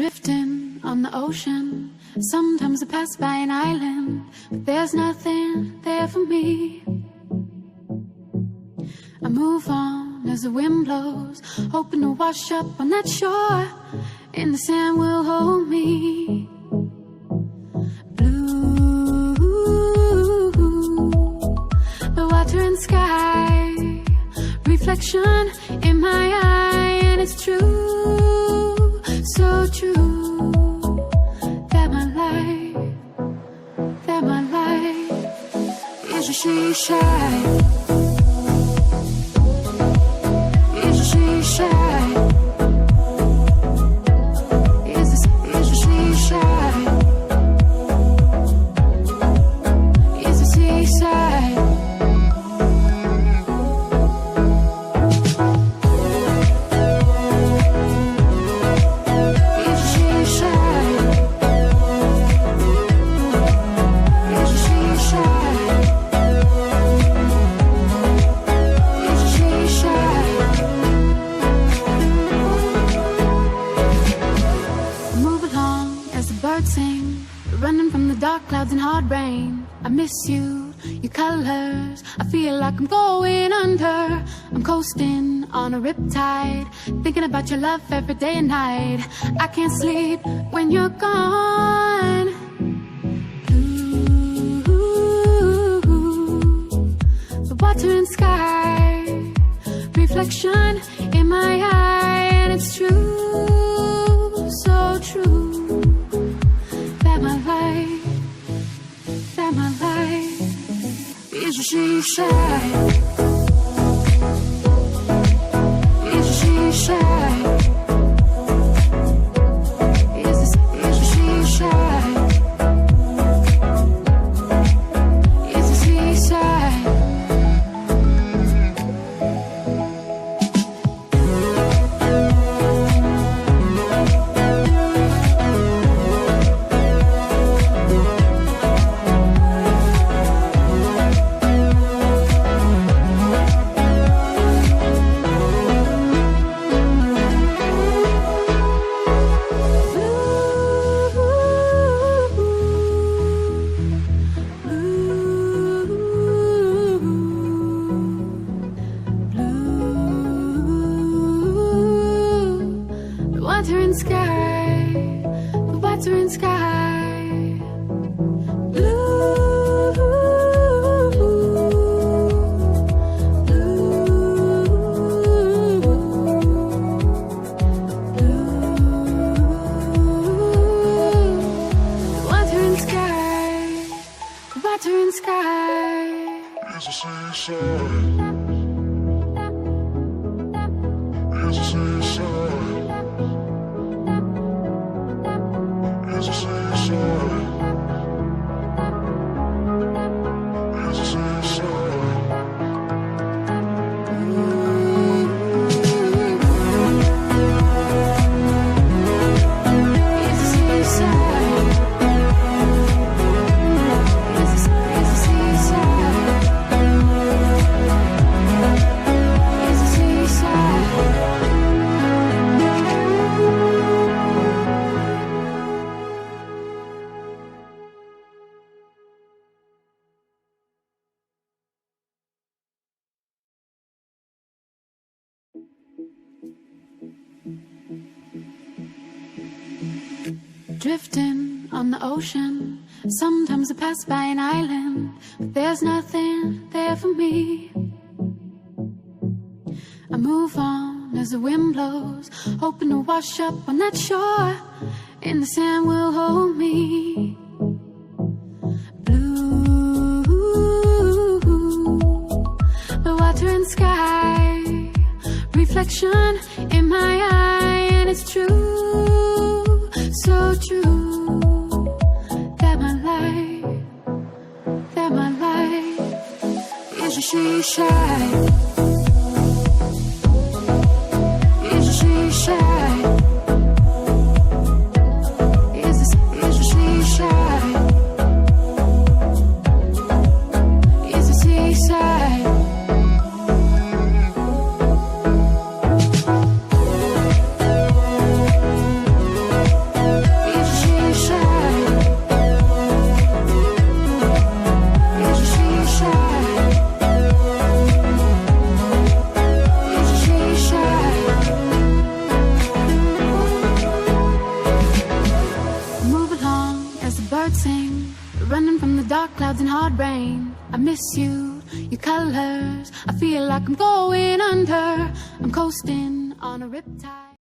Drifting on the ocean. Sometimes I pass by an island, but there's nothing there for me. I move on as the wind blows, hoping to wash up on that shore, and the sand will hold me. Blue, the water and sky, reflection in my eye, and it's true, so true, that my life is a she-shine. Running from the dark clouds and hard rain. I miss you, your colors. I feel like I'm going under. I'm coasting on a riptide, thinking about your love every day and night. I can't sleep when you're gone. Ooh, the water and sky, reflection in my eye, and it's true, so true, that my life is a she-shine. Is a she-shine. Is a she-shine. Is a seaside. Water and sky, the water and sky, blue, blue, blue, water and sky, the water and sky is a seaside. Is a seaside. Drifting on the ocean. Sometimes I pass by an island, but there's nothing there for me. I move on as the wind blows, hoping to wash up on that shore, and the sand will hold me. Blue, the water and sky, reflection in my eye, and it's true, so true, that my life is a she-shine. Is a she-shine. Is a she-shine. Is a seaside. running from the dark clouds and hard rain. I miss you, your colors. I feel like I'm going under. I'm coasting on a riptide.